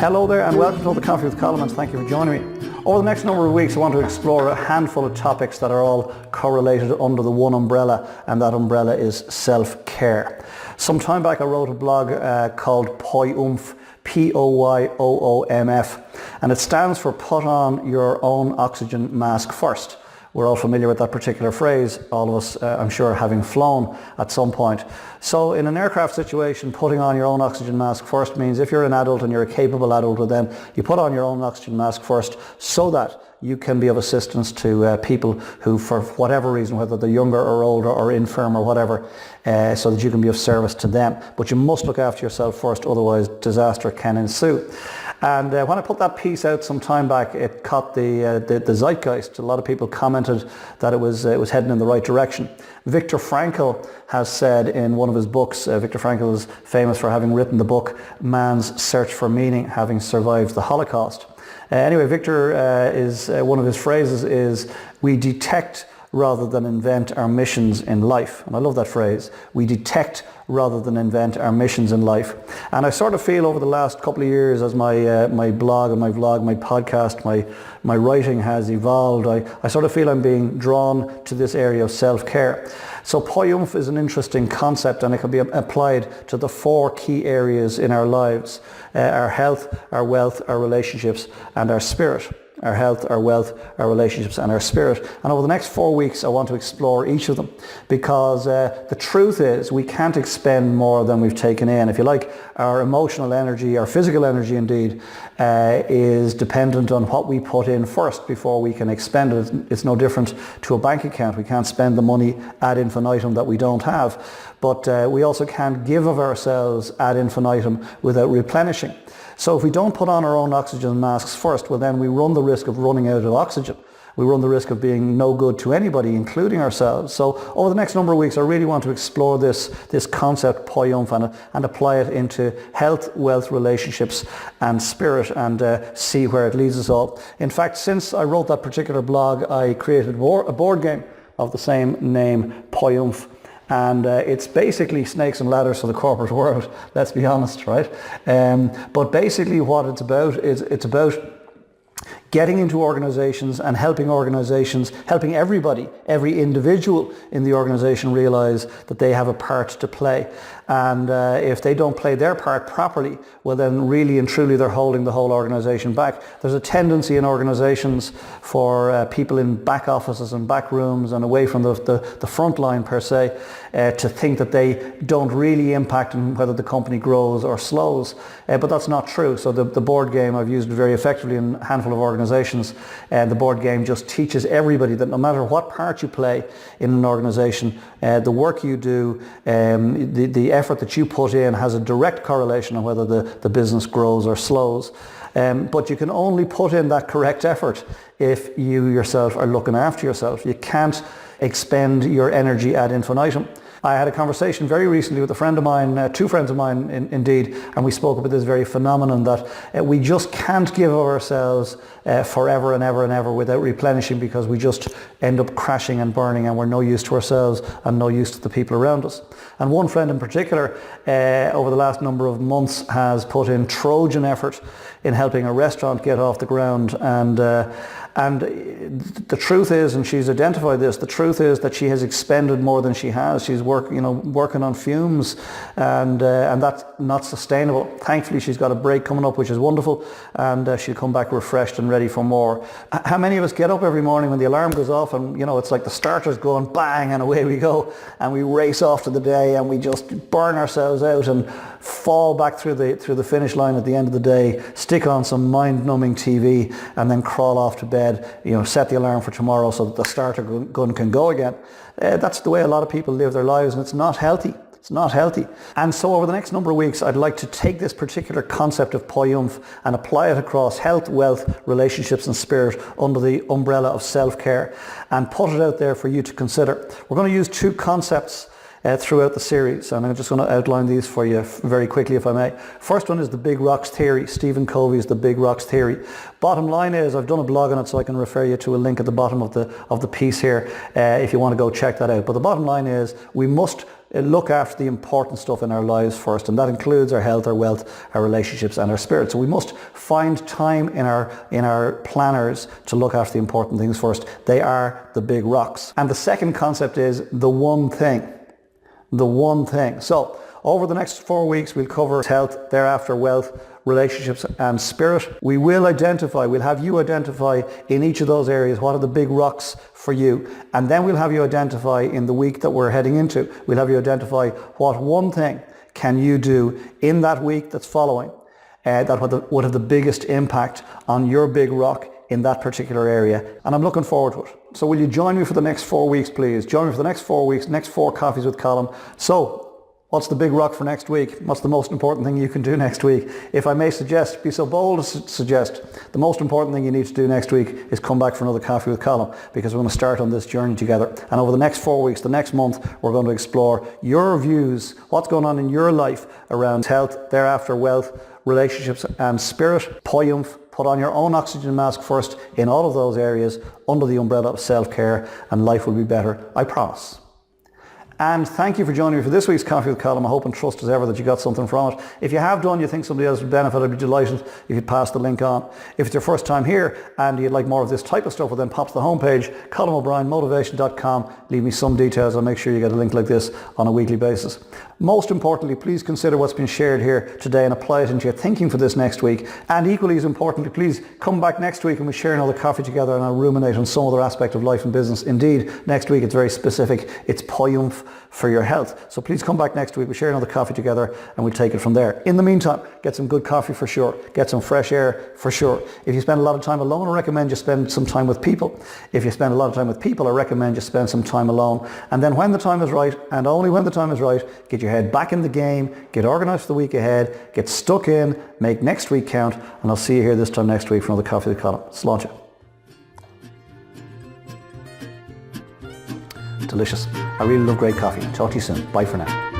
Hello there and welcome to the Coffee with Colin, and thank you for joining me. Over the next number of weeks I want to explore a handful of topics that are all correlated under the one umbrella, and that umbrella is self-care. Some time back I wrote a blog called POYOOMF, POYOOMF, and it stands for Put On Your Own Oxygen Mask First. We're all familiar with that particular phrase, all of us, I'm sure, having flown at some point. So in an aircraft situation, putting on your own oxygen mask first means if you're an adult and you're a capable adult, well then you put on your own oxygen mask first so that you can be of assistance to people who, for whatever reason, whether they're younger or older or infirm or whatever, so that you can be of service to them. But you must look after yourself first, otherwise disaster can ensue. And when I put that piece out some time back, it caught the zeitgeist. A lot of people commented that it was heading in the right direction. Viktor Frankl has said in one of his books, Viktor Frankl is famous for having written the book Man's Search for Meaning, having survived the Holocaust. Anyway, Viktor is one of his phrases is, we detect rather than invent our missions in life. And I love that phrase. We detect rather than invent our missions in life. And I sort of feel over the last couple of years as my blog and my vlog, my podcast, my writing has evolved, I sort of feel I'm being drawn to this area of self-care. So POYOOMF is an interesting concept, and it can be applied to the four key areas in our lives: our health, our wealth, our relationships, and our spirit. Our health, our wealth, our relationships, and our spirit. And over the next 4 weeks I want to explore each of them, because the truth is we can't expend more than we've taken in. If you like, our emotional energy, our physical energy indeed, is dependent on what we put in first before we can expend it. It's no different to a bank account. We can't spend the money ad infinitum that we don't have, but we also can't give of ourselves ad infinitum without replenishing. So if we don't put on our own oxygen masks first, well then we run the risk of running out of oxygen. We run the risk of being no good to anybody, including ourselves. So over the next number of weeks I really want to explore this concept, POYOOMF, and apply it into health, wealth, relationships and spirit, and see where it leads us all. In fact, since I wrote that particular blog, I created a board game of the same name, POYOOMF. And it's basically snakes and ladders for the corporate world, let's be honest, right? But basically what it's about is it's about getting into organizations and helping everybody, every individual in the organization realize that they have a part to play. And if they don't play their part properly, well then really and truly they're holding the whole organization back. There's a tendency in organizations for people in back offices and back rooms and away from the front line per se, to think that they don't really impact on whether the company grows or slows. But that's not true. So the board game, I've used it very effectively in a handful of organizations. The board game just teaches everybody that no matter what part you play in an organization, the work you do, the effort that you put in has a direct correlation on whether the business grows or slows. But you can only put in that correct effort if you yourself are looking after yourself. You can't expend your energy ad infinitum. I had a conversation very recently with a friend of mine, two friends of mine indeed, and we spoke about this very phenomenon that we just can't give of ourselves forever and ever and ever without replenishing, because we just end up crashing and burning, and we're no use to ourselves and no use to the people around us. And one friend in particular, over the last number of months, has put in Trojan effort in helping a restaurant get off the ground, and the truth is, and she's identified this, the truth is that she has expended more than she has. She's working on fumes, and that's not sustainable. Thankfully, she's got a break coming up, which is wonderful, and she'll come back refreshed and ready for more. How many of us get up every morning when the alarm goes off, and it's like the starter's going bang, and away we go, and we race off to the day, and we just burn ourselves out and fall back through the finish line at the end of the day, stick on some mind-numbing TV, and then crawl off to bed, set the alarm for tomorrow so that the starter gun can go again. That's the way a lot of people live their lives, and it's not healthy. It's not healthy. And so over the next number of weeks, I'd like to take this particular concept of POYOOMF and apply it across health, wealth, relationships and spirit under the umbrella of self-care, and put it out there for you to consider. We're going to use two concepts throughout the series, and I'm just going to outline these for you very quickly if I may. First one is the Big Rocks Theory, Stephen Covey's The Big Rocks Theory. Bottom line is, I've done a blog on it, so I can refer you to a link at the bottom of the piece here if you want to go check that out. But the bottom line is, we must look after the important stuff in our lives first, and that includes our health, our wealth, our relationships and our spirit. So we must find time in our planners to look after the important things first. They are the big rocks. And the second concept is the one thing. The one thing. So over the next 4 weeks we'll cover health, thereafter wealth, relationships and spirit. We'll have you identify in each of those areas what are the big rocks for you, and then we'll have you identify in the week that we're heading into, we'll have you identify what one thing can you do in that week that's following that would have the biggest impact on your big rock in that particular area, and I'm looking forward to it. So will you join me for the next 4 weeks, please? Join me for the next 4 weeks, next 4 coffees with Colin. So what's the big rock for next week? What's the most important thing you can do next week? If I may suggest, be so bold as to suggest, the most important thing you need to do next week is come back for another coffee with Colin, because we're going to start on this journey together. And over the next 4 weeks, the next month, we're going to explore your views, what's going on in your life around health, thereafter wealth, relationships and spirit. POYOOMF, put on your own oxygen mask first in all of those areas under the umbrella of self-care, and life will be better, I promise. And thank you for joining me for this week's Coffee with Colin. I hope and trust as ever that you got something from it. If you have done, you think somebody else would benefit, I'd be delighted if you'd pass the link on. If it's your first time here and you'd like more of this type of stuff, well then pop to the homepage, colinobrien.motivation.com. Leave me some details. I'll make sure you get a link like this on a weekly basis. Most importantly, please consider what's been shared here today and apply it into your thinking for this next week. And equally as importantly, please come back next week and we share another coffee together and I'll ruminate on some other aspect of life and business. Indeed, next week it's very specific. It's POYOOMF for your health. So please come back next week. We share another coffee together and we'll take it from there. In the meantime, get some good coffee for sure. Get some fresh air for sure. If you spend a lot of time alone, I recommend you spend some time with people. If you spend a lot of time with people, I recommend you spend some time alone. And then when the time is right, and only when the time is right, get your head back in the game, get organised for the week ahead, get stuck in, make next week count, and I'll see you here this time next week for another Coffee with Colin. Sláinte. Delicious. I really love great coffee. Talk to you soon. Bye for now.